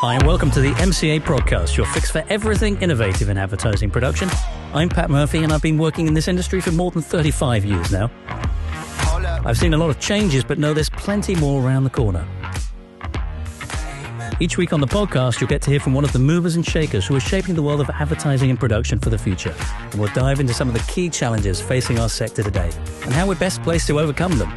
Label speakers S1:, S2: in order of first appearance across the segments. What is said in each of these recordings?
S1: Hi and welcome to the MCA Podcast, your fix for everything innovative in advertising production. I'm Pat Murphy and I've been working in this industry for more than 35 years now. I've seen a lot of changes, but know there's plenty more around the corner. Each week on the podcast, you'll get to hear from one of the movers and shakers who are shaping the world of advertising and production for the future. And we'll dive into some of the key challenges facing our sector today and how we're best placed to overcome them.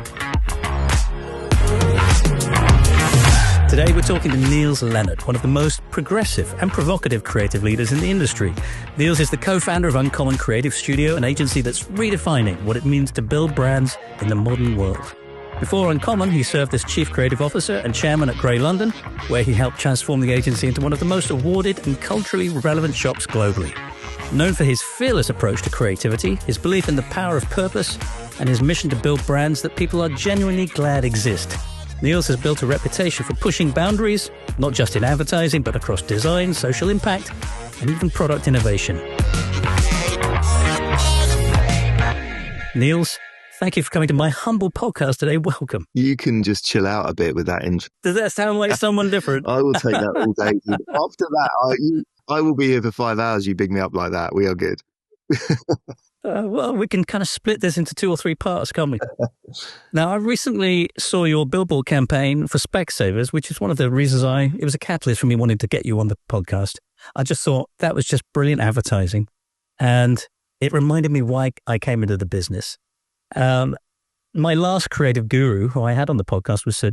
S1: Today, we're talking to Niels Leonard, one of the most progressive and provocative creative leaders in the industry. Niels is the co-founder of Uncommon Creative Studio, an agency that's redefining what it means to build brands in the modern world. Before Uncommon, he served as Chief Creative Officer and Chairman at Grey London, where he helped transform the agency into one of the most awarded and culturally relevant shops globally. Known for his fearless approach to creativity, his belief in the power of purpose, and his mission to build brands that people are genuinely glad exist, Niels has built a reputation for pushing boundaries, not just in advertising, but across design, social impact, and even product innovation. Niels, thank you for coming to my humble podcast today. Welcome.
S2: You can just chill out a bit with that intro.
S1: Does that sound like someone different?
S2: I will take that all day. After that, I will be here for 5 hours. You big me up like that. We are good.
S1: Well, we can kind of split this into 2 or 3 parts, can't we? Now, I recently saw your billboard campaign for Specsavers, which is one of the reasons it was a catalyst for me wanting to get you on the podcast. I just thought that was just brilliant advertising. And it reminded me why I came into the business. My last creative guru who I had on the podcast was Sir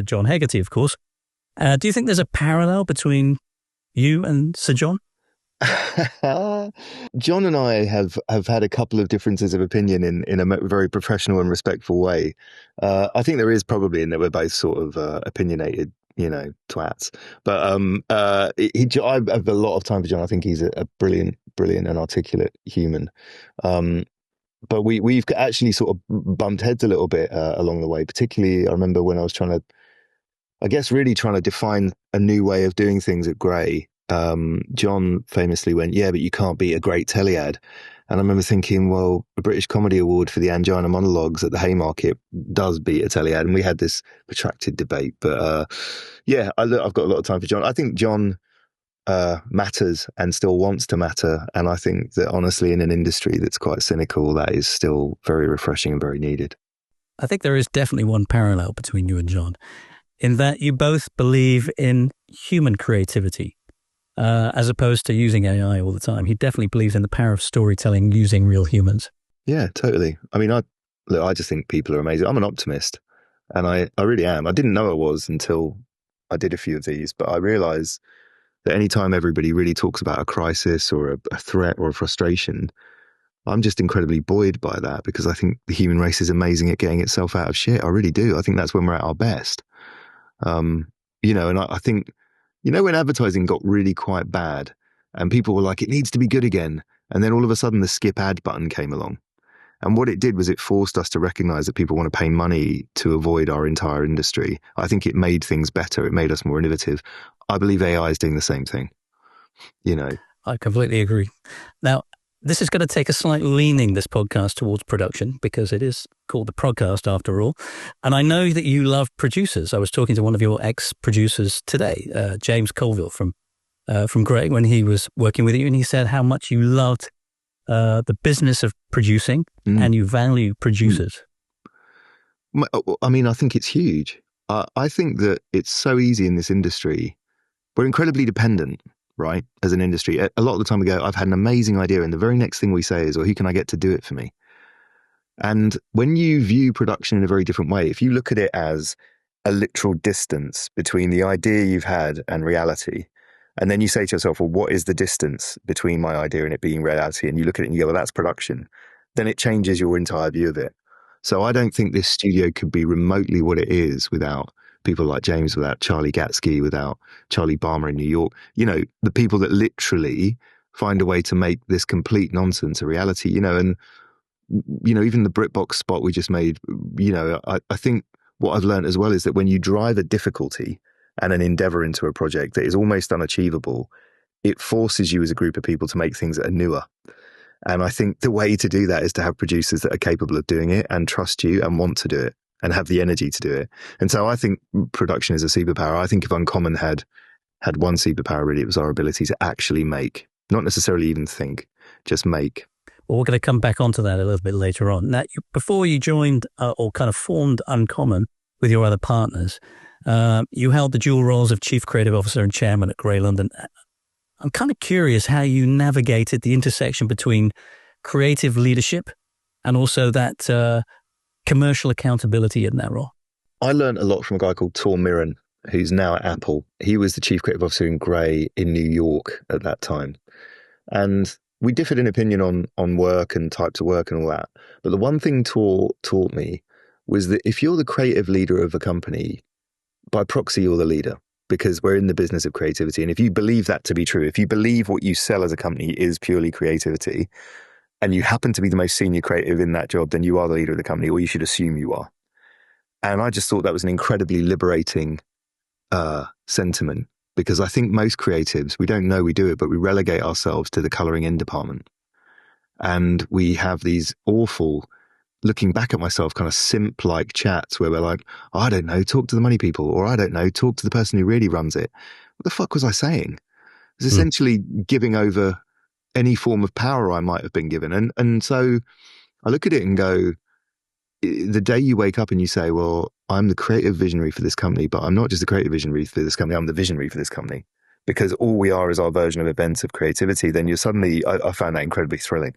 S1: John Hegarty, of course. Do you think there's a parallel between you and Sir John?
S2: John and I have had a couple of differences of opinion in a very professional and respectful way. I think there is probably in that we're both sort of opinionated, twats. But I have a lot of time for John. I think he's a brilliant and articulate human. But we've actually sort of bumped heads a little bit along the way. Particularly, I remember when I was trying to define a new way of doing things at Grey. John famously went, "Yeah, but you can't beat a great telly-ad." And I remember thinking, well, a British Comedy Award for the Angina Monologues at the Haymarket does beat a telly-ad. And we had this protracted debate. But I've got a lot of time for John. I think John matters and still wants to matter. And I think that honestly, in an industry that's quite cynical, that is still very refreshing and very needed.
S1: I think there is definitely one parallel between you and John, in that you both believe in human creativity. As opposed to using AI all the time. He definitely believes in the power of storytelling using real humans.
S2: Yeah, totally. I mean, I just think people are amazing. I'm an optimist, and I really am. I didn't know I was until I did a few of these, but I realise that anytime everybody really talks about a crisis or a threat or a frustration, I'm just incredibly buoyed by that, because I think the human race is amazing at getting itself out of shit. I really do. I think that's when we're at our best. And I think, when advertising got really quite bad and people were like, it needs to be good again. And then all of a sudden the skip ad button came along. And what it did was it forced us to recognize that people want to pay money to avoid our entire industry. I think it made things better. It made us more innovative. I believe AI is doing the same thing.
S1: I completely agree. Now, this is going to take a slight leaning, this podcast, towards production, because it is called the podcast after all. And I know that you love producers. I was talking to one of your ex-producers today, James Colville from Grey, when he was working with you, and he said how much you loved the business of producing and you value producers.
S2: I mean, I think it's huge. I think that it's so easy in this industry. We're incredibly dependent, right, as an industry. A lot of the time we go, I've had an amazing idea, and the very next thing we say is, well, who can I get to do it for me? And when you view production in a very different way, if you look at it as a literal distance between the idea you've had and reality, and then you say to yourself, well, what is the distance between my idea and it being reality? And you look at it and you go, well, that's production. Then it changes your entire view of it. So I don't think this studio could be remotely what it is without people like James, without Charlie Gatsky, without Charlie Balmer in New York. The people that literally find a way to make this complete nonsense a reality, and even the BritBox spot we just made, I think what I've learned as well is that when you drive a difficulty and an endeavor into a project that is almost unachievable, it forces you as a group of people to make things that are newer. And I think the way to do that is to have producers that are capable of doing it and trust you and want to do it and have the energy to do it. And so I think production is a superpower. I think if Uncommon had had one superpower, really. It was our ability to actually make, not necessarily even think, just make.
S1: Well, we're going to come back onto that a little bit later on. Now, before you joined or kind of formed Uncommon with your other partners, you held the dual roles of Chief Creative Officer and Chairman at Grey London. I'm kind of curious how you navigated the intersection between creative leadership and also that commercial accountability in that role.
S2: I learned a lot from a guy called Tor Mirren, who's now at Apple. He was the Chief Creative Officer in Grey in New York at that time. And we differed in opinion on work and types of work and all that. But the one thing Tor taught me was that if you're the creative leader of a company, by proxy, you're the leader, because we're in the business of creativity. And if you believe that to be true, if you believe what you sell as a company is purely creativity, and you happen to be the most senior creative in that job, then you are the leader of the company, or you should assume you are. And I just thought that was an incredibly liberating sentiment, because I think most creatives, we don't know we do it, but we relegate ourselves to the colouring in department. And we have these awful, looking back at myself, kind of simp-like chats where we're like, oh, I don't know, talk to the money people, or I don't know, talk to the person who really runs it. What the fuck was I saying? It was essentially giving over any form of power I might have been given. And so I look at it and go, the day you wake up and you say, well, I'm the creative visionary for this company, but I'm not just the creative visionary for this company, I'm the visionary for this company, because all we are is our version of events of creativity, then you're suddenly, I found that incredibly thrilling.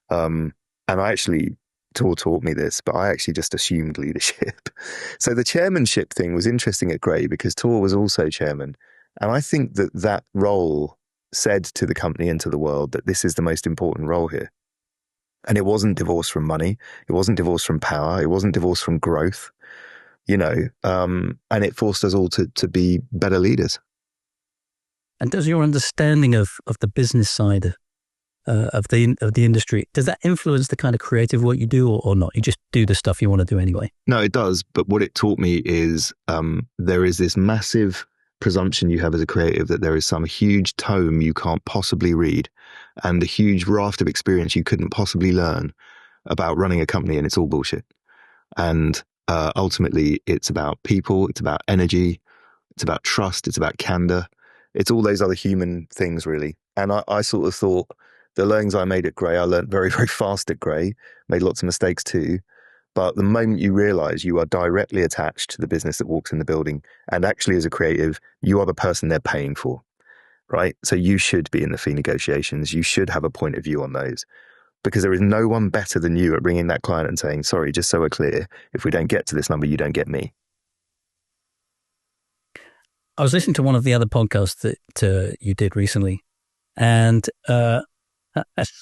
S2: And I actually, Tor taught me this, but I actually just assumed leadership. So the chairmanship thing was interesting at Grey because Tor was also chairman. And I think that role said to the company and to the world that this is the most important role here. And it wasn't divorced from money. It wasn't divorced from power. It wasn't divorced from growth, and it forced us all to be better leaders.
S1: And does your understanding of the business side of the industry, does that influence the kind of creative work you do or not? You just do the stuff you want to do anyway?
S2: No, it does. But what it taught me is there is this massive presumption you have as a creative that there is some huge tome you can't possibly read and a huge raft of experience you couldn't possibly learn about running a company, and it's all bullshit. And ultimately, it's about people, it's about energy, it's about trust, it's about candor. It's all those other human things, really. And I sort of thought the learnings I made at Grey, I learned very, very fast at Grey, made lots of mistakes too. But the moment you realize you are directly attached to the business that walks in the building, and actually as a creative, you are the person they're paying for, right? So you should be in the fee negotiations. You should have a point of view on those, because there is no one better than you at bringing that client and saying, sorry, just so we're clear, if we don't get to this number, you don't get me.
S1: I was listening to one of the other podcasts that you did recently, and I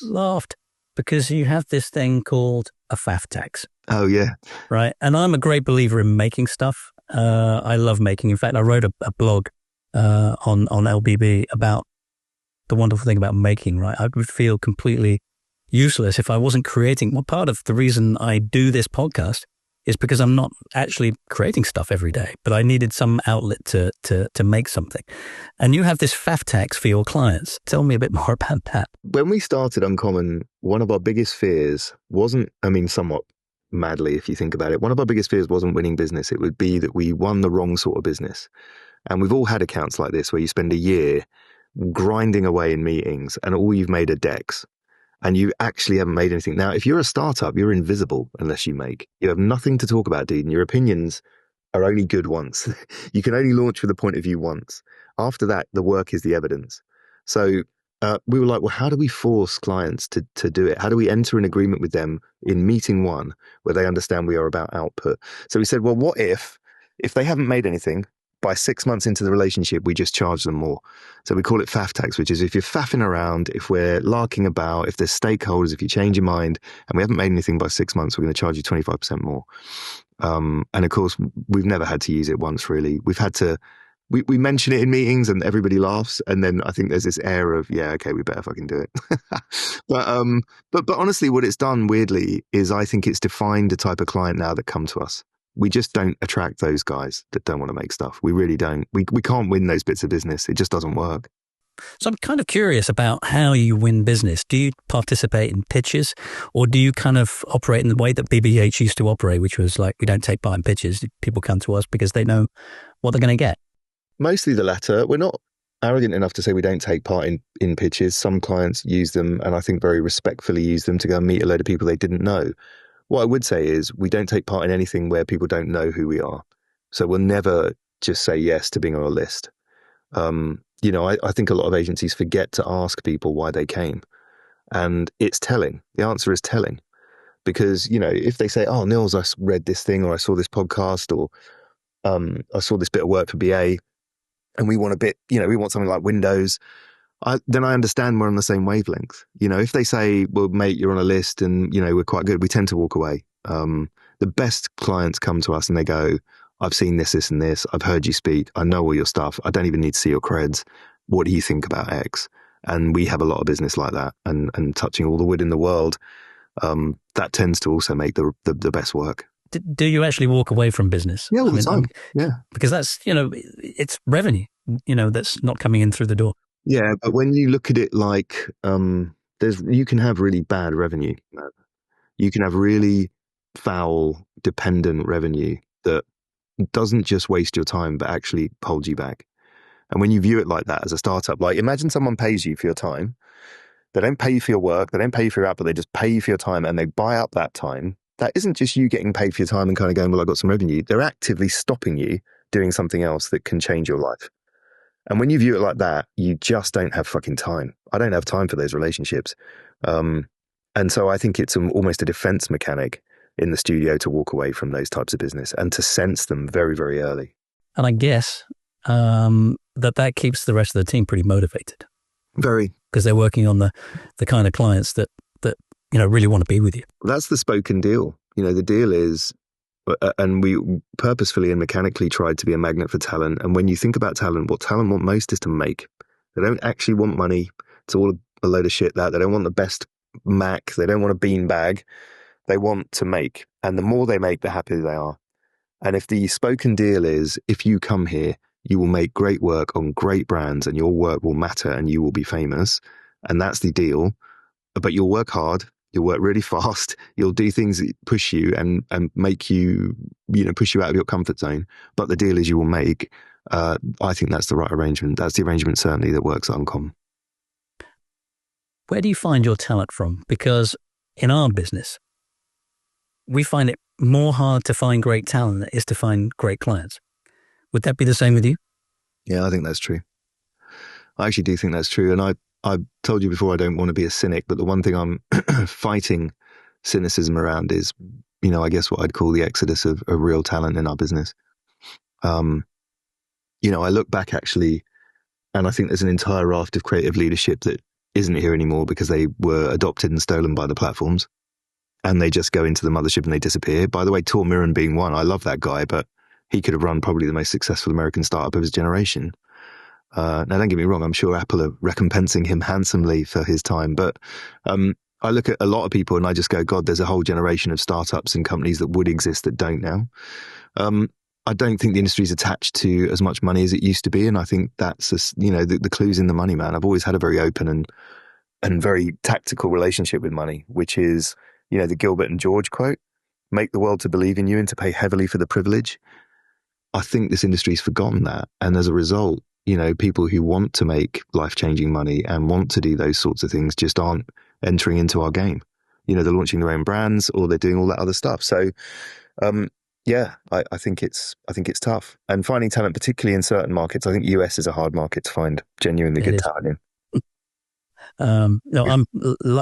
S1: laughed because you have this thing called a faff tax.
S2: Oh, yeah.
S1: Right. And I'm a great believer in making stuff. I love making. In fact, I wrote a blog on LBB about the wonderful thing about making, right? I would feel completely useless if I wasn't creating. Well, part of the reason I do this podcast is because I'm not actually creating stuff every day, but I needed some outlet to make something. And you have this faff tax for your clients. Tell me a bit more about that.
S2: When we started Uncommon, one of our biggest fears wasn't, somewhat madly, if you think about it, one of our biggest fears wasn't winning business. It would be that we won the wrong sort of business. And we've all had accounts like this where you spend a year grinding away in meetings and all you've made are decks. And you actually haven't made anything. Now, if you're a startup, you're invisible unless you make. You have nothing to talk about, dude, and your opinions are only good once. You can only launch with a point of view once. After that, the work is the evidence. So we were like, well, how do we force clients to do it? How do we enter an agreement with them in meeting one where they understand we are about output? So we said, well, what if they haven't made anything, by 6 months into the relationship, we just charge them more. So we call it faff tax, which is if you're faffing around, if we're larking about, if there's stakeholders, if you change your mind and we haven't made anything by 6 months, we're going to charge you 25% more. And of course, we've never had to use it once, really. We've had to, we mention it in meetings and everybody laughs. And then I think there's this air of, yeah, okay, we better fucking do it. But honestly, what it's done weirdly is I think it's defined the type of client now that come to us. We just don't attract those guys that don't want to make stuff. We really don't. We can't win those bits of business. It just doesn't work.
S1: So I'm kind of curious about how you win business. Do you participate in pitches, or do you kind of operate in the way that BBH used to operate, which was like, we don't take part in pitches. People come to us because they know what they're going to get?
S2: Mostly the latter. We're not arrogant enough to say we don't take part in pitches. Some clients use them, and I think very respectfully use them to go and meet a load of people they didn't know. What I would say is we don't take part in anything where people don't know who we are. So we'll never just say yes to being on a list. I think a lot of agencies forget to ask people why they came. And it's telling. The answer is telling. Because, if they say, oh, Nils, I read this thing, or I saw this podcast, or I saw this bit of work for BA, and we want we want something like Windows, then I understand we're on the same wavelength. If they say, well, mate, you're on a list and, we're quite good, we tend to walk away. The best clients come to us and they go, I've seen this, this, and this. I've heard you speak. I know all your stuff. I don't even need to see your creds. What do you think about X? And we have a lot of business like that, and touching all the wood in the world. That tends to also make the best work.
S1: Do you actually walk away from business?
S2: Yeah, all the time. Yeah.
S1: Because that's, it's revenue, that's not coming in through the door.
S2: Yeah, but when you look at it like, you can have really bad revenue. You can have really foul, dependent revenue that doesn't just waste your time, but actually holds you back. And when you view it like that as a startup, like imagine someone pays you for your time. They don't pay you for your work. They don't pay you for your output. They just pay you for your time, and they buy up that time. That isn't just you getting paid for your time and kind of going, well, I got some revenue. They're actively stopping you doing something else that can change your life. And when you view it like that, you just don't have fucking time. I don't have time for those relationships. And so I think it's almost a defense mechanic in the studio to walk away from those types of business and to sense them very, very early.
S1: And I guess that keeps the rest of the team pretty motivated.
S2: Very.
S1: Because they're working on the kind of clients that really want to be with you.
S2: That's the spoken deal. The deal is, and we purposefully and mechanically tried to be a magnet for talent. And when you think about talent, what talent want most is to make. They don't actually want money. It's all a load of shit that they don't want the best Mac. They don't want a beanbag. They want to make. And the more they make, the happier they are. And if the spoken deal is, if you come here, you will make great work on great brands and your work will matter and you will be famous. And that's the deal. But you'll work hard. You'll work really fast. You'll do things that push you and make you, push you out of your comfort zone. But the deal is you will make. I think that's the right arrangement. That's the arrangement certainly that works at Uncommon.
S1: Where do you find your talent from? Because in our business, we find it more hard to find great talent than it is to find great clients. Would that be the same with you?
S2: Yeah, I think that's true. I actually do think that's true. And I told you before, I don't want to be a cynic, but the one thing I'm fighting cynicism around is, I guess what I'd call the exodus of real talent in our business. I look back actually, and I think there's an entire raft of creative leadership that isn't here anymore because they were adopted and stolen by the platforms. And they just go into the mothership and they disappear. By the way, Tor Mirren being one, I love that guy, but he could have run probably the most successful American startup of his generation. Now, don't get me wrong, I'm sure Apple are recompensing him handsomely for his time. But I look at a lot of people and I just go, God, there's a whole generation of startups and companies that would exist that don't now. I don't think the industry is attached to as much money as it used to be. And I think that's, the clue's in the money, man. I've always had a very open and very tactical relationship with money, which is, the Gilbert and George quote, make the world to believe in you and to pay heavily for the privilege. I think this industry's forgotten that. And as a result, people who want to make life-changing money and want to do those sorts of things just aren't entering into our game. They're launching their own brands or they're doing all that other stuff. So, I think it's tough. And finding talent, particularly in certain markets, I think US is a hard market to find genuinely good talent in.
S1: No,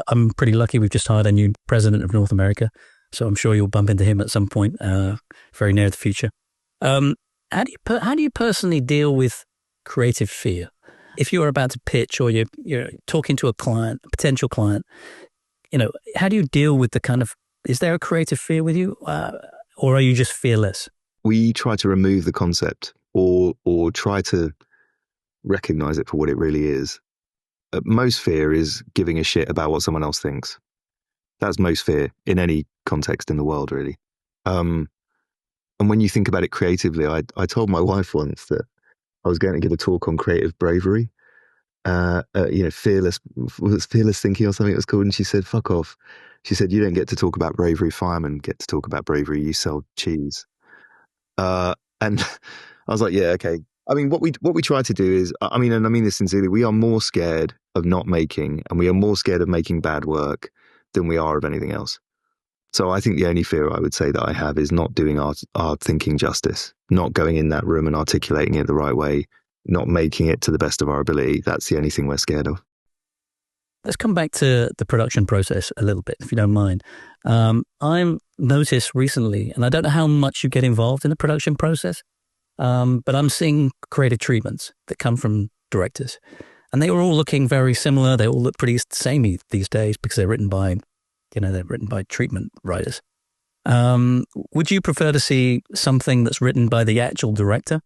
S1: I'm pretty lucky. We've just hired a new president of North America, so I'm sure you'll bump into him at some point, very near the future. How do you personally deal with creative fear? If you're about to pitch or you're talking to a potential client, how do you deal with the kind of, is there a creative fear with you, or are you just fearless? We
S2: try to remove the concept or try to recognize it for what it really is. Most fear is giving a shit about what someone else thinks. That's most fear in any context in the world, really. And when you think about it creatively, I told my wife once that I was going to give a talk on creative bravery, fearless thinking or something it was called. And she said, fuck off. She said, you don't get to talk about bravery. Firemen get to talk about bravery. You sell cheese. And I was like, yeah, okay, I mean, what we try to do is, I mean, and I mean this sincerely, we are more scared of not making, and we are more scared of making bad work than we are of anything else. So I think the only fear I would say that I have is not doing our thinking justice, not going in that room and articulating it the right way, not making it to the best of our ability. That's the only thing we're scared of.
S1: Let's come back to the production process a little bit, if you don't mind. I've noticed recently, and I don't know how much you get involved in the production process, but I'm seeing creative treatments that come from directors. And they were all looking very similar. They all look pretty samey these days because they're written by treatment writers. Would you prefer to see something that's written by the actual director?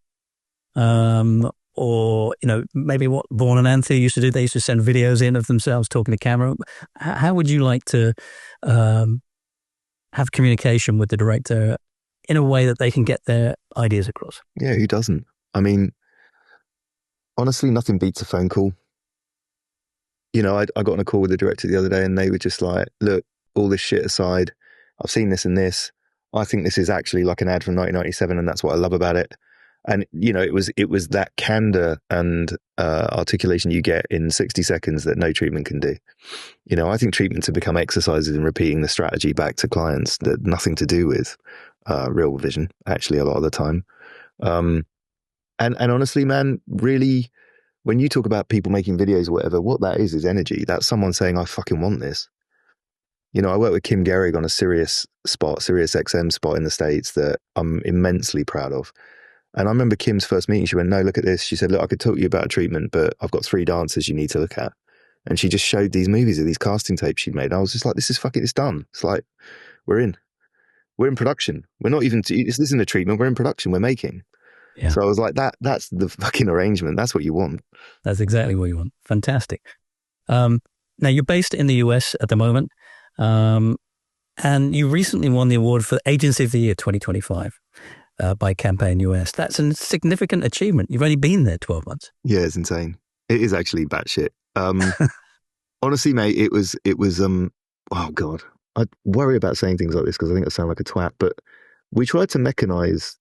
S1: Or, maybe what Vaughan and Anthony used to do, they used to send videos in of themselves talking to camera. How would you like to have communication with the director in a way that they can get their ideas across?
S2: Yeah, who doesn't? I mean, honestly, nothing beats a phone call. I got on a call with the director the other day and they were just like, look, all this shit aside, I've seen this and this. I think this is actually like an ad from 1997 and that's what I love about it. And, it was that candor and articulation you get in 60 seconds that no treatment can do. I think treatments have become exercises in repeating the strategy back to clients that nothing to do with real vision, actually, a lot of the time. And honestly, man, really, when you talk about people making videos or whatever, what that is energy. That's someone saying, I fucking want this. I worked with Kim Gehrig on a Sirius XM spot in the States that I'm immensely proud of. And I remember Kim's first meeting, she went, no, look at this. She said, look, I could talk to you about a treatment, but I've got 3 dancers you need to look at. And she just showed these movies of these casting tapes she'd made. And I was just like, it's done. It's like, we're in production. We're not even, this isn't a treatment. We're in production. We're making. Yeah. So I was like, that's the fucking arrangement. That's what you want.
S1: That's exactly what you want. Fantastic. Now you're based in the US at the moment. And you recently won the award for Agency of the Year 2025 by Campaign US. That's a significant achievement. You've only been there 12 months.
S2: Yeah, it's insane. It is actually batshit. Honestly, mate, it was, oh God, I worry about saying things like this because I think I sound like a twat, but we try to mechanize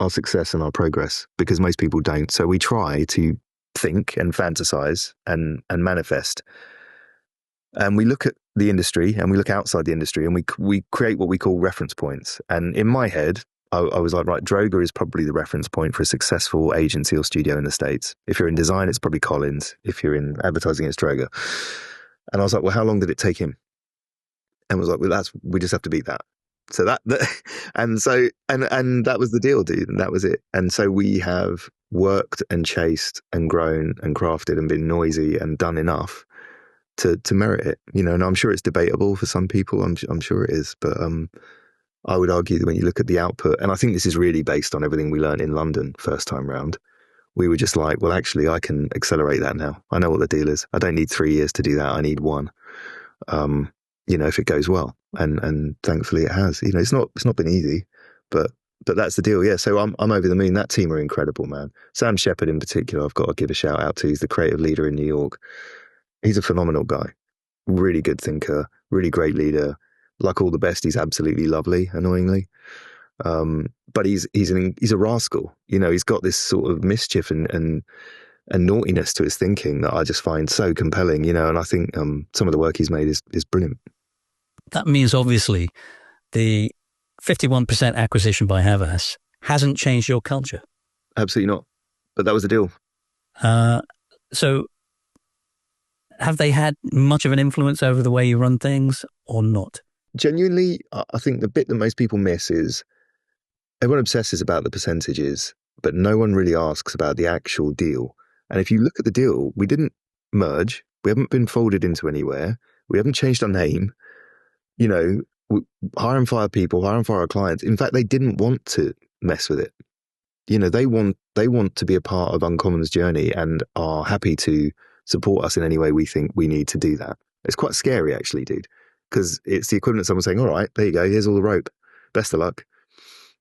S2: our success and our progress because most people don't. So we try to think and fantasize and manifest. And we look at the industry and we look outside the industry and we create what we call reference points. And in my head, I was like, right, Droga is probably the reference point for a successful agency or studio in the States. If you're in design, it's probably Collins. If you're in advertising, it's Droga. And I was like, well, how long did it take him? And I was like, well, we just have to beat that. So that and that was the deal, dude. And that was it. And so we have worked and chased and grown and crafted and been noisy and done enough to merit it, and I'm sure it's debatable for some people. I'm sure it is, but I would argue that when you look at the output, and I think this is really based on everything we learned in London first time round, we were just like, well, actually, I can accelerate that now. I know what the deal is. I don't need 3 years to do that. I need 1. If it goes well, and thankfully it has. It's not been easy, but that's the deal. Yeah. So I'm over the moon. That team are incredible, man. Sam Shepard in particular, I've got to give a shout out to. He's the creative leader in New York. He's a phenomenal guy, really good thinker, really great leader. Like all the best, he's absolutely lovely, annoyingly. But he's a rascal. He's got this sort of mischief and naughtiness to his thinking that I just find so compelling, and I think some of the work he's made is brilliant.
S1: That means obviously the 51% acquisition by Havas hasn't changed your culture.
S2: Absolutely not. But that was the deal.
S1: So have they had much of an influence over the way you run things or not?
S2: Genuinely, I think the bit that most people miss is everyone obsesses about the percentages, but no one really asks about the actual deal. And if you look at the deal, we didn't merge. We haven't been folded into anywhere. We haven't changed our name. Hire and fire people, hire and fire our clients. In fact, they didn't want to mess with it. They want to be a part of Uncommon's journey and are happy to support us in any way we think we need to do that. It's quite scary, actually, dude, because it's the equivalent of someone saying, all right, there you go, here's all the rope. Best of luck.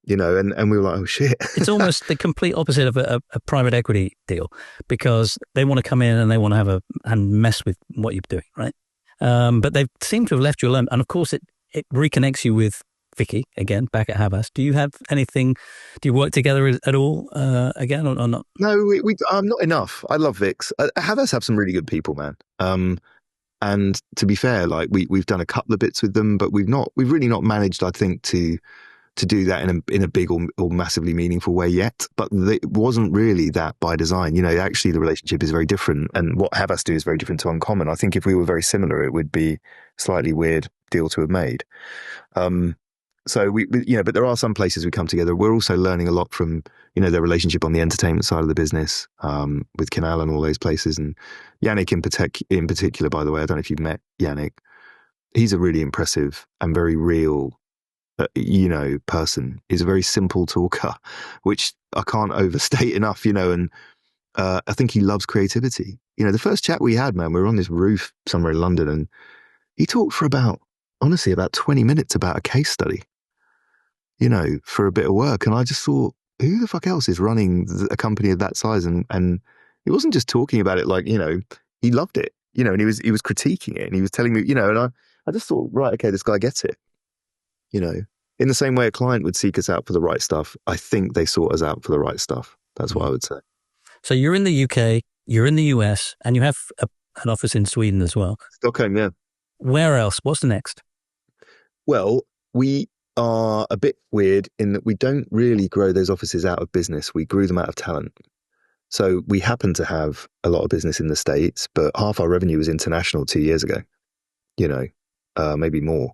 S2: And we were like, oh, shit.
S1: It's almost the complete opposite of a private equity deal because they want to come in and they want to have and mess with what you're doing, right? But they seem to have left you alone. And of course, it reconnects you with Vicky, again, back at Havas, do you have anything, do you work together at all again or not?
S2: No, we not enough. I love Vix. Havas have some really good people, man. And to be fair, like we've done a couple of bits with them, but we've really not managed, I think, to do that in a big or massively meaningful way yet. But it wasn't really that by design. You know, actually the relationship is very different, and what Havas do is very different to Uncommon. I think if we were very similar, it would be a slightly weird deal to have made. So we but there are some places we come together. We're also learning a lot from, their relationship on the entertainment side of the business, with Canal and all those places. And Yannick in particular, by the way, I don't know if you've met Yannick. He's a really impressive and very real, person. He's a very simple talker, which I can't overstate enough, and I think he loves creativity. The first chat we had, man, we were on this roof somewhere in London, and he talked for about 20 minutes about a case study, for a bit of work. And I just thought, who the fuck else is running a company of that size? And he wasn't just talking about it like, he loved it, and he was critiquing it, and he was telling me, and I just thought, right, okay, this guy gets it. In the same way a client would seek us out for the right stuff, I think they sought us out for the right stuff. That's what I would say. So
S1: you're in the UK, you're in the US, and you have an office in Sweden as well.
S2: Stockholm, yeah.
S1: Where else? What's the next?
S2: Well, we are a bit weird in that we don't really grow those offices out of business. We grew them out of talent. So we happen to have a lot of business in the States, but half our revenue was international 2 years ago, maybe more.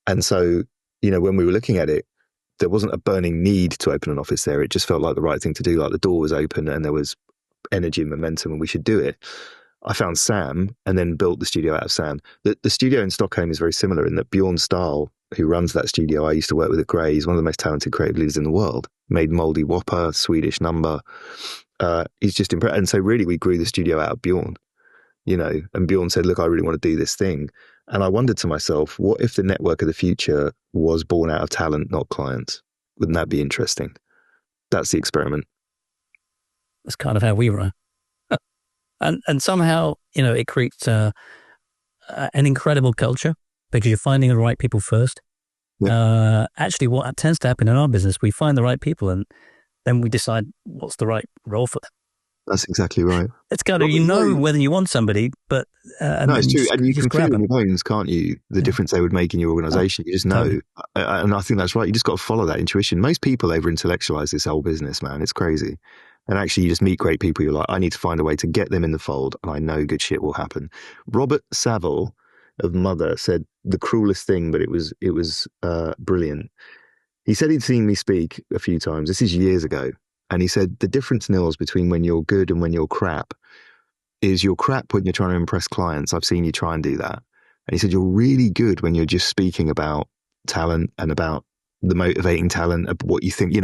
S2: And so, when we were looking at it, there wasn't a burning need to open an office there. It just felt like the right thing to do. Like the door was open and there was energy and momentum and we should do it. I found Sam and then built the studio out of Sam. The studio in Stockholm is very similar in that Bjorn Stahl, who runs that studio, I used to work with at Grey. He's one of the most talented creative leaders in the world. Made Moldy Whopper, Swedish Number. He's just impressed. And so really we grew the studio out of Bjorn, and Bjorn said, look, I really want to do this thing. And I wondered to myself, what if the network of the future was born out of talent, not clients? Wouldn't that be interesting? That's the experiment.
S1: That's kind of how we run. And somehow, it creates an incredible culture because you're finding the right people first. Yeah. Actually, what tends to happen in our business, we find the right people and then we decide what's the right role for them.
S2: That's exactly right.
S1: It's kind of, whether you want somebody, but...
S2: no, it's true. And you can feel in your bones, can't you, the difference they would make in your organisation. You just know. And I think that's right. You just got to follow that intuition. Most people over-intellectualise this whole business, man. It's crazy. And actually, you just meet great people. You're like, I need to find a way to get them in the fold, and I know good shit will happen. Robert Saville of Mother said the cruelest thing, but it was brilliant. He said he'd seen me speak a few times. This is years ago. And he said, the difference, Nils, between when you're good and when you're crap is you're crap when you're trying to impress clients. I've seen you try and do that. And he said, you're really good when you're just speaking about talent and about the motivating talent of what you think,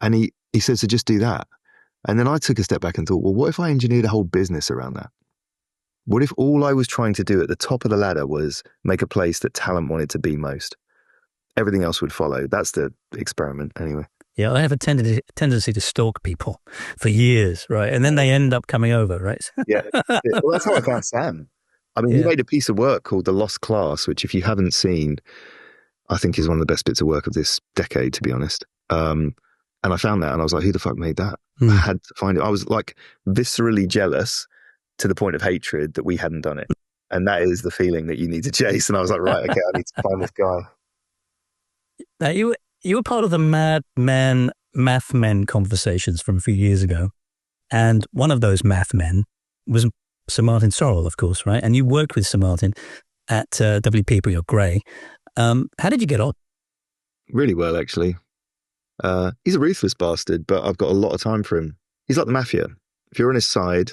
S2: And he said, so just do that. And then I took a step back and thought, well, what if I engineered a whole business around that? What if all I was trying to do at the top of the ladder was make a place that talent wanted to be most? Everything else would follow. That's the experiment anyway.
S1: Yeah, I have a tendency to stalk people for years, right? And then they end up coming over, right?
S2: Yeah. Well, that's how I found Sam. I mean, he made a piece of work called The Lost Class, which if you haven't seen, I think is one of the best bits of work of this decade, to be honest. And I found that and I was like, who the fuck made that? I had to find it. I was like viscerally jealous to the point of hatred that we hadn't done it. And that is the feeling that you need to chase. And I was like, right, okay, I need to find this guy.
S1: Now, you were part of the Mad Men, Math Men conversations from a few years ago. And one of those math men was Sir Martin Sorrell, of course, right? And you worked with Sir Martin at WPP or Grey. How did you get on?
S2: Really well, actually. He's a ruthless bastard, but I've got a lot of time for him. He's like the mafia. If you're on his side,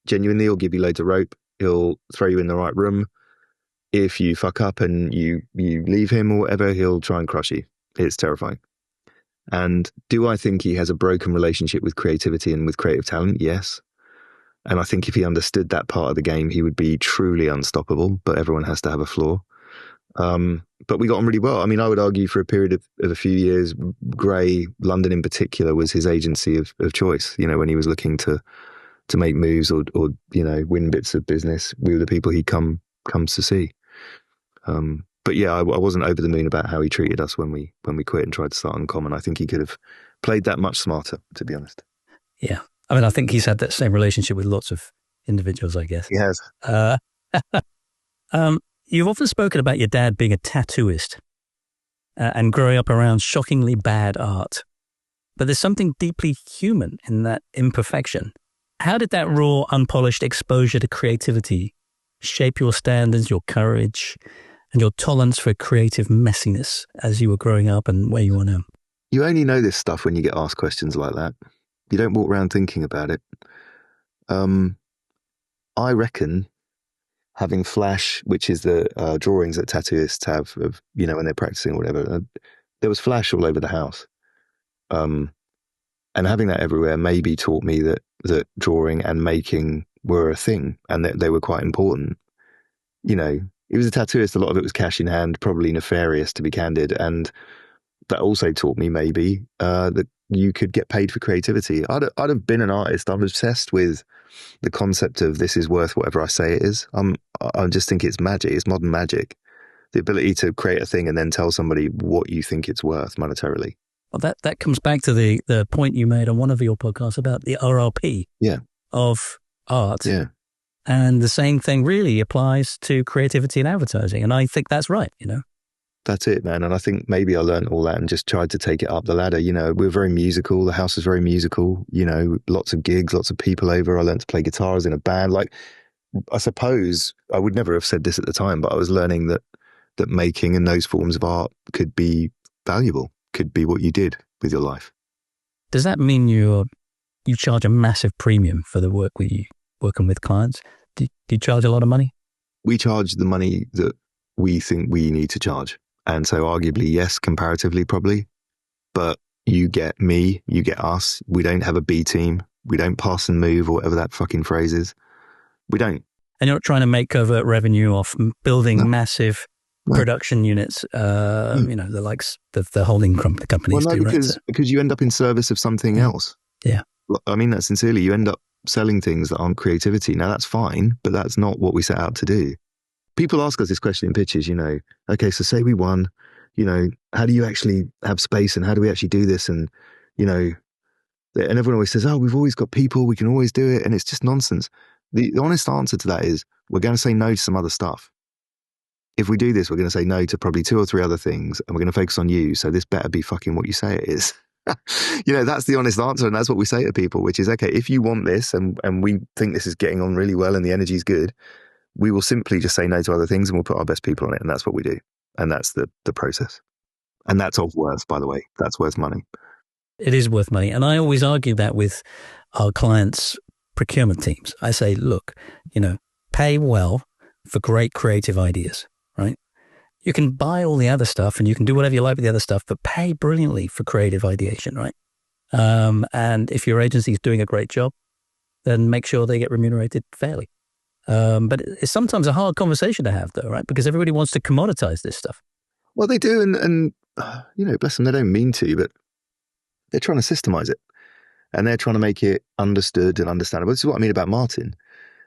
S2: genuinely, he'll give you loads of rope. He'll throw you in the right room. If you fuck up and you leave him or whatever, he'll try and crush you. It's terrifying. And do I think he has a broken relationship with creativity and with creative talent? Yes. And I think if he understood that part of the game, he would be truly unstoppable, but everyone has to have a flaw. But we got on really well. I mean, I would argue for a period of a few years, Grey, London in particular, was his agency of choice. When he was looking to make moves or win bits of business, we were the people he comes to see. But yeah, I wasn't over the moon about how he treated us when we quit and tried to start Uncommon. I think he could have played that much smarter, to be honest.
S1: Yeah. I mean, I think he's had that same relationship with lots of individuals, I guess.
S2: He has.
S1: You've often spoken about your dad being a tattooist and growing up around shockingly bad art. But there's something deeply human in that imperfection. How did that raw, unpolished exposure to creativity shape your standards, your courage, and your tolerance for creative messiness as you were growing up and where you are now?
S2: You only know this stuff when you get asked questions like that. You don't walk around thinking about it. I reckon having flash, which is the drawings that tattooists have of, when they're practicing or whatever, there was flash all over the house. And having that everywhere maybe taught me that drawing and making were a thing and that they were quite important. He was a tattooist. A lot of it was cash in hand, probably nefarious, to be candid. And that also taught me maybe that you could get paid for creativity. I'd have been an artist. I'm obsessed with the concept of this is worth whatever I say it is. I just think it's magic. It's modern magic. The ability to create a thing and then tell somebody what you think it's worth monetarily.
S1: Well, that comes back to the point you made on one of your podcasts about the RRP of art.
S2: Yeah.
S1: And the same thing really applies to creativity and advertising. And I think that's right,
S2: That's it, man. And I think maybe I learned all that and just tried to take it up the ladder. We're very musical. The house is very musical. Lots of gigs, lots of people over. I learned to play guitar. I was in a band. Like, I suppose I would never have said this at the time, but I was learning that making and those forms of art could be valuable, could be what you did with your life.
S1: Does that mean you charge a massive premium for the work working with clients? Do you charge a lot of money?
S2: We charge the money that we think we need to charge. And so arguably, yes, comparatively, probably. But you get me, you get us. We don't have a B team. We don't pass and move or whatever that fucking phrase is. We don't.
S1: And you're not trying to make covert revenue off building massive production units, the likes of the holding companies do, right?
S2: Because you end up in service of something else.
S1: Yeah.
S2: I mean that sincerely. You end up selling things that aren't creativity. Now, that's fine, but that's not what we set out to do. People ask us this question in pitches, okay, so say we won, how do you actually have space and how do we actually do this? And, and everyone always says, oh, we've always got people, we can always do it. And it's just nonsense. The honest answer to that is we're going to say no to some other stuff. If we do this, we're going to say no to probably 2 or 3 other things and we're going to focus on you. So this better be fucking what you say it is. That's the honest answer. And that's what we say to people, which is, okay, if you want this and we think this is getting on really well and the energy is good, we will simply just say no to other things and we'll put our best people on it. And that's what we do. And that's the process. And that's of worth, by the way. That's worth money.
S1: It is worth money. And I always argue that with our clients' procurement teams. I say, look, pay well for great creative ideas, right? You can buy all the other stuff and you can do whatever you like with the other stuff, but pay brilliantly for creative ideation, right? And if your agency is doing a great job, then make sure they get remunerated fairly. But it's sometimes a hard conversation to have, though, right? Because everybody wants to commoditize this stuff.
S2: Well, they do, and bless them, they don't mean to, but they're trying to systemize it, and they're trying to make it understood and understandable. This is what I mean about Martin.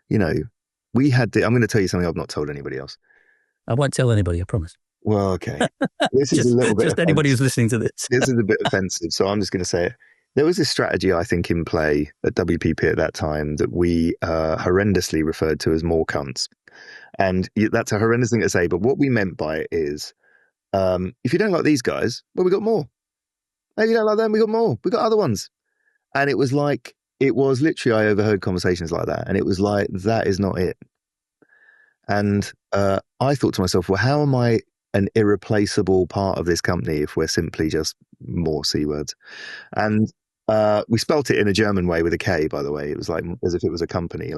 S2: We had I'm going to tell you something I've not told anybody else.
S1: I won't tell anybody, I promise.
S2: Well, okay. This is a little bit
S1: just anybody who's listening to this.
S2: This is a bit offensive, so I'm just going to say it. There was this strategy, I think, in play at WPP at that time that we horrendously referred to as more cunts. And that's a horrendous thing to say, but what we meant by it is, if you don't like these guys, well, we got more. If you don't like them, we got more. We got other ones. And it was literally, I overheard conversations like that. And it was like, that is not it. And I thought to myself, well, how am I an irreplaceable part of this company if we're simply just more C words? And we spelt it in a German way with a K, by the way. It was like as if it was a company,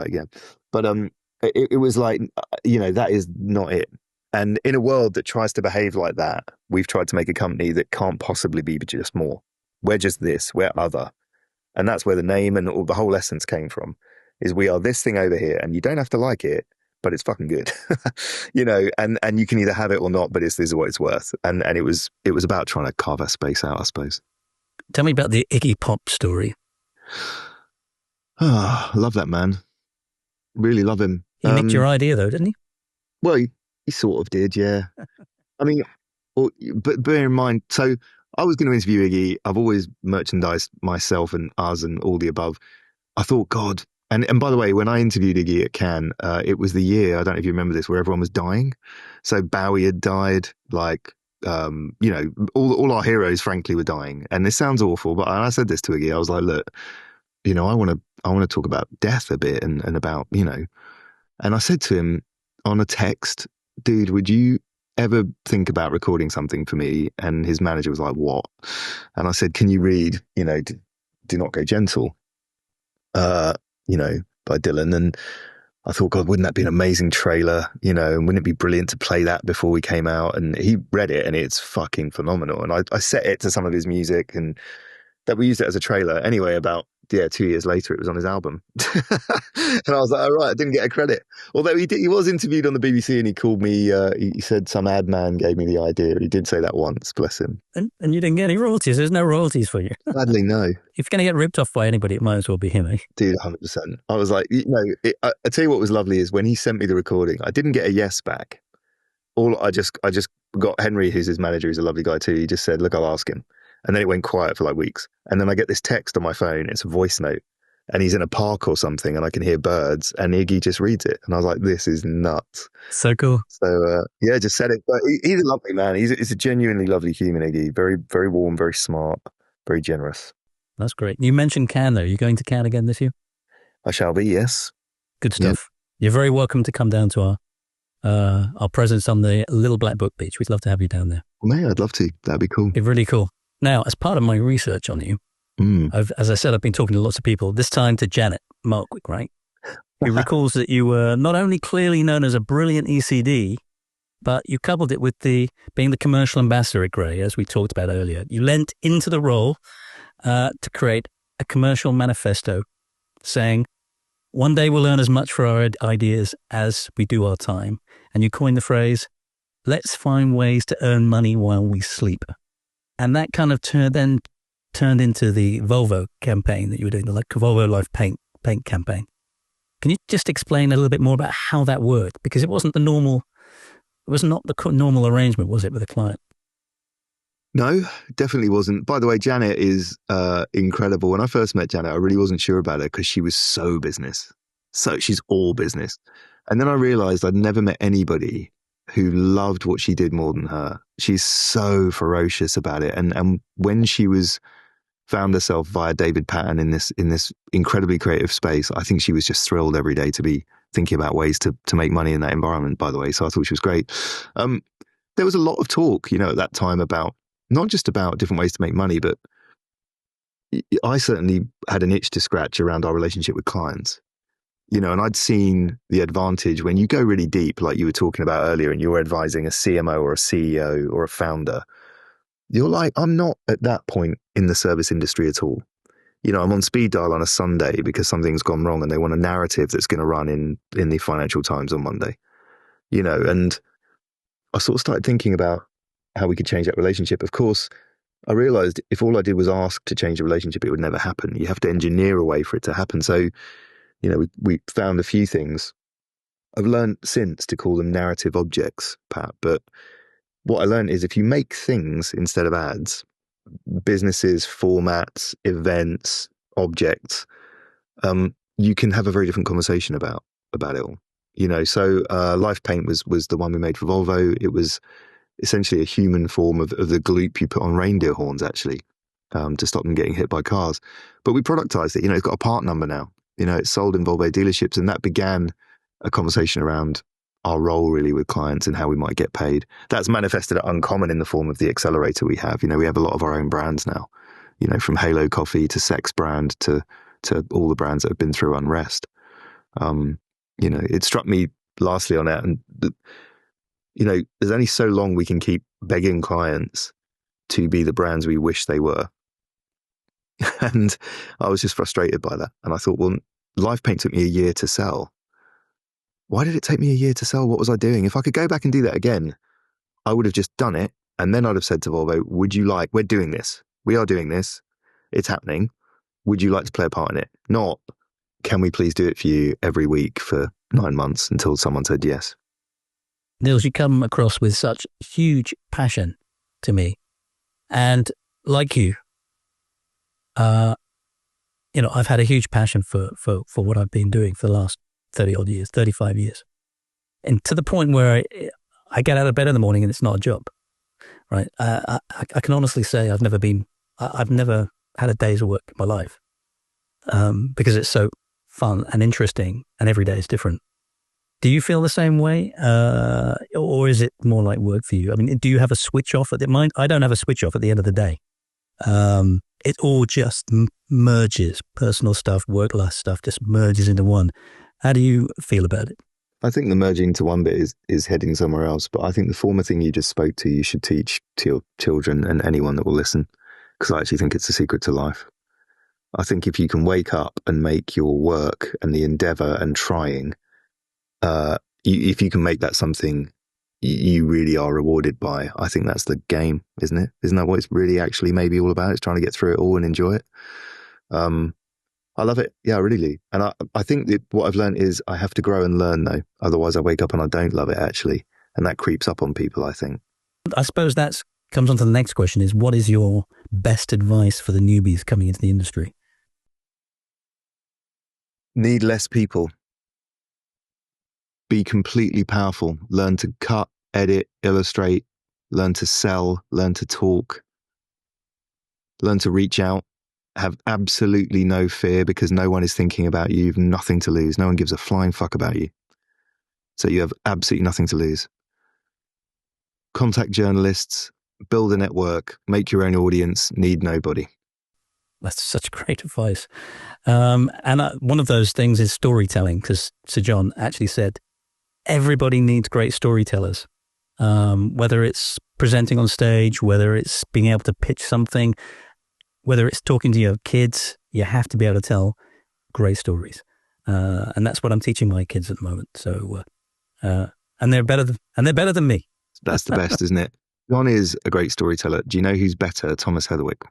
S2: But it was like, that is not it. And in a world that tries to behave like that, we've tried to make a company that can't possibly be just more. We're just this, we're other. And that's where the name and all the whole essence came from, is we are this thing over here and you don't have to like it, but it's fucking good, and you can either have it or not, but this is what it's worth. And it was about trying to carve that space out, I suppose.
S1: Tell me about the Iggy Pop story.
S2: I love that man. Really love him.
S1: He nicked your idea though, didn't he?
S2: Well, he sort of did, yeah. I mean, but bear in mind, so I was going to interview Iggy. I've always merchandised myself and us and all the above. I thought, God. And by the way, when I interviewed Iggy at Cannes, it was the year, I don't know if you remember this, where everyone was dying. So Bowie had died, like, all our heroes, frankly, were dying. And this sounds awful, but I said this to Iggy. I was like, look, I want to talk about death a bit and about, and I said to him on a text, dude, would you ever think about recording something for me? And his manager was like, what? And I said, can you read, Do Not Go Gentle, by Dylan. And I thought, God, wouldn't that be an amazing trailer? And wouldn't it be brilliant to play that before we came out? And he read it and it's fucking phenomenal. And I set it to some of his music and that we used it as a trailer. Anyway, about 2 years later, it was on his album. And I was like, all right, I didn't get a credit. Although he was interviewed on the BBC and he called me, he said some ad man gave me the idea. He did say that once, bless him.
S1: And you didn't get any royalties. There's no royalties for you.
S2: Sadly, no.
S1: If you're going to get ripped off by anybody, it might as well be him, eh?
S2: Dude, 100%. I was like, I tell you what was lovely is when he sent me the recording, I didn't get a yes back. I just got Henry, who's his manager, who's a lovely guy too. He just said, look, I'll ask him. And then it went quiet for like weeks. And then I get this text on my phone. It's a voice note. And he's in a park or something and I can hear birds and Iggy just reads it. And I was like, this is nuts.
S1: So cool.
S2: So, just said it. But he's a lovely man. He's a genuinely lovely human, Iggy. Very, very warm, very smart, very generous.
S1: That's great. You mentioned Cannes, though. You're going to Cannes again this year?
S2: I shall be, yes.
S1: Good stuff. Yeah. You're very welcome to come down to our presence on the Little Black Book Beach. We'd love to have you down there.
S2: Well, I'd love to. That'd be cool.
S1: It'd be really cool. Now, as part of my research on you, as I said, I've been talking to lots of people, this time to Janet Markwick, right? Who recalls that you were not only clearly known as a brilliant ECD, but you coupled it with being the commercial ambassador at Grey, as we talked about earlier. You lent into the role to create a commercial manifesto saying, one day we'll earn as much for our ideas as we do our time. And you coined the phrase, let's find ways to earn money while we sleep. And that kind of turned into the Volvo campaign that you were doing, the Volvo Life Paint campaign. Can you just explain a little bit more about how that worked? Because it was not the normal arrangement, was it, with a client?
S2: No, definitely wasn't. By the way, Janet is incredible. When I first met Janet, I really wasn't sure about her because she was so business. So she's all business. And then I realized I'd never met anybody who loved what she did more than her. She's so ferocious about it. And when she found herself via David Patton in this incredibly creative space, I think she was just thrilled every day to be thinking about ways to make money in that environment, by the way. So I thought she was great. There was a lot of talk, at that time about, not just about different ways to make money, but I certainly had an itch to scratch around our relationship with clients. And I'd seen the advantage when you go really deep, like you were talking about earlier, and you're advising a CMO or a CEO or a founder. You're like, I'm not at that point in the service industry at all. I'm on speed dial on a Sunday because something's gone wrong and they want a narrative that's going to run in the Financial Times on Monday. And I sort of started thinking about how we could change that relationship. Of course, I realized if all I did was ask to change the relationship, it would never happen. You have to engineer a way for it to happen. So, we found a few things. I've learned since to call them narrative objects, Pat. But what I learned is if you make things instead of ads, businesses, formats, events, objects, you can have a very different conversation about it all. So Life Paint was the one we made for Volvo. It was essentially a human form of the gloop you put on reindeer horns, actually, to stop them getting hit by cars. But we productized it. It's got a part number now. It's sold in Volvo dealerships, and that began a conversation around our role really with clients and how we might get paid. That's manifested at Uncommon in the form of the accelerator we have. We have a lot of our own brands now, from Halo Coffee to Sex Brand to all the brands that have been through Unrest. It struck me lastly on that, and there's only so long we can keep begging clients to be the brands we wish they were. And I was just frustrated by that. And I thought, well, Life Paint took me a year to sell. Why did it take me a year to sell? What was I doing? If I could go back and do that again, I would have just done it. And then I'd have said to Volvo, we're doing this. We are doing this. It's happening. Would you like to play a part in it? Not, can we please do it for you every week for 9 months until someone said yes.
S1: Niels, you come across with such huge passion to me. And like you, I've had a huge passion for what I've been doing for the last 30 odd years, 35 years. And to the point where I get out of bed in the morning and it's not a job, right? I can honestly say I've never had a day's work in my life because it's so fun and interesting and every day is different. Do you feel the same way? Or is it more like work for you? I mean, do you have a switch off at the mind? I don't have a switch off at the end of the day. It all just merges. Personal stuff, work-life stuff just merges into one. How do you feel about it?
S2: I think the merging to one bit is heading somewhere else. But I think the former thing you just spoke to, you should teach to your children and anyone that will listen, because I actually think it's the secret to life. I think if you can wake up and make your work and the endeavor and trying, if you can make that something you really are rewarded by, I think that's the game, isn't it? Isn't that what it's really actually maybe all about? It's trying to get through it all and enjoy it. I love it. Yeah, really. And I think that what I've learned is I have to grow and learn though. Otherwise I wake up and I don't love it actually. And that creeps up on people, I think.
S1: I suppose that comes on to the next question is, what is your best advice for the newbies coming into the industry?
S2: Need less people. Be completely powerful. Learn to cut, edit, illustrate, learn to sell, learn to talk, learn to reach out, have absolutely no fear because no one is thinking about you. You've nothing to lose. No one gives a flying fuck about you. So you have absolutely nothing to lose. Contact journalists, build a network, make your own audience, need nobody.
S1: That's such great advice. And one of those things is storytelling, because Sir John actually said, everybody needs great storytellers, whether it's presenting on stage, whether it's being able to pitch something, whether it's talking to your kids, you have to be able to tell great stories. And that's what I'm teaching my kids at the moment. So, and they're better than me.
S2: That's the best, isn't it? John is a great storyteller. Do you know who's better? Thomas Heatherwick.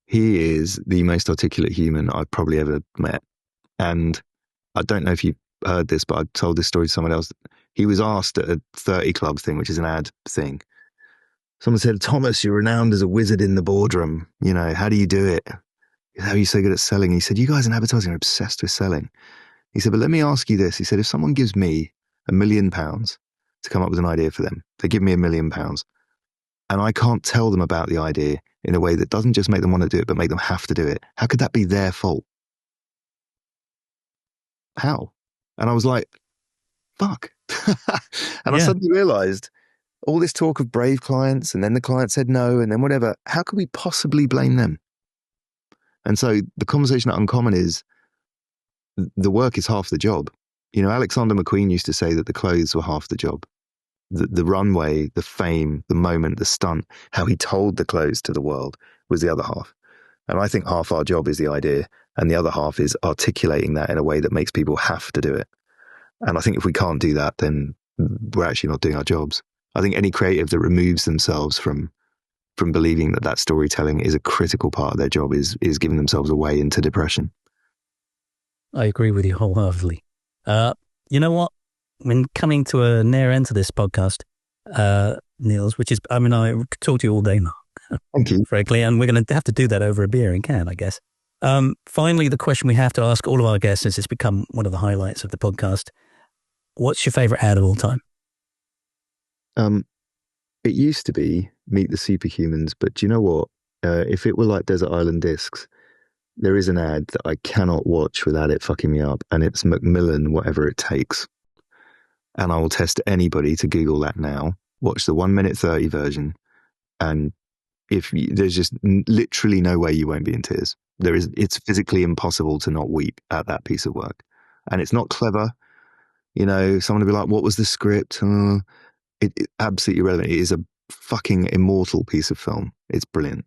S2: He is the most articulate human I've probably ever met. And I don't know if you've heard this, but I told this story to someone else. He was asked at a 30 Club thing, which is an ad thing. Someone said, Thomas, you're renowned as a wizard in the boardroom. You know, how do you do it? How are you so good at selling? He said, you guys in advertising are obsessed with selling. He said, but let me ask you this. He said, if someone gives me £1 million to come up with an idea for them, they give me £1 million, and I can't tell them about the idea in a way that doesn't just make them want to do it, but make them have to do it. How could that be their fault? How? And I was like, fuck. And I suddenly realized all this talk of brave clients, and then the client said no, and then whatever, how could we possibly blame them? And so the conversation at Uncommon is the work is half the job. You know, Alexander McQueen used to say that the clothes were half the job. The runway, the fame, the moment, the stunt, how he told the clothes to the world was the other half. And I think half our job is the idea, and the other half is articulating that in a way that makes people have to do it. And I think if we can't do that, then we're actually not doing our jobs. I think any creative that removes themselves from believing that storytelling is a critical part of their job is giving themselves away into depression.
S1: I agree with you wholeheartedly. You know what? When coming to a near end to this podcast, Niels, which is, I mean, I could talk to you all day now.
S2: Thank you.
S1: Frankly, and we're going to have to do that over a beer in Cannes, I guess. Finally, the question we have to ask all of our guests, since it's become one of the highlights of the podcast, what's your favorite ad of all time?
S2: It used to be Meet the Superhumans, but do you know what? If it were like Desert Island Discs, there is an ad that I cannot watch without it fucking me up, and it's Macmillan, Whatever It Takes. And I will test anybody to Google that now, watch the 1 minute 30 version, and there's just literally no way you won't be in tears. It's physically impossible to not weep at that piece of work. And it's not clever. You know, someone will be like, what was the script? It's absolutely irrelevant. It is a fucking immortal piece of film. It's brilliant.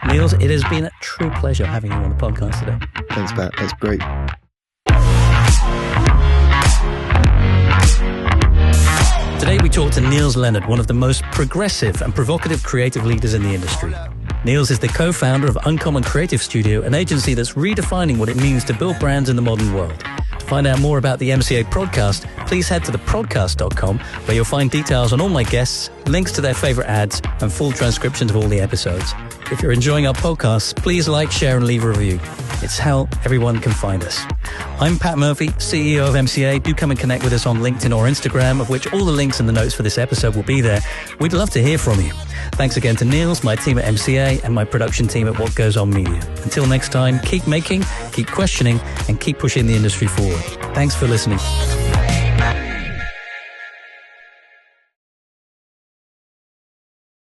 S1: Niels, it has been a true pleasure having you on the podcast today.
S2: Thanks, Pat. That's great.
S1: Today we talked to Niels Leonard, one of the most progressive and provocative creative leaders in the industry. Niels is the co-founder of Uncommon Creative Studio, an agency that's redefining what it means to build brands in the modern world. To find out more about the MCA podcast, please head to theprodcast.com, where you'll find details on all my guests, links to their favorite ads, and full transcriptions of all the episodes. If you're enjoying our podcasts, please like, share, and leave a review. It's how everyone can find us. I'm Pat Murphy, CEO of MCA. Do come and connect with us on LinkedIn or Instagram, of which all the links and the notes for this episode will be there. We'd love to hear from you. Thanks again to Niels, my team at MCA, and my production team at What Goes On Media. Until next time, keep making, keep questioning, and keep pushing the industry forward. Thanks for listening.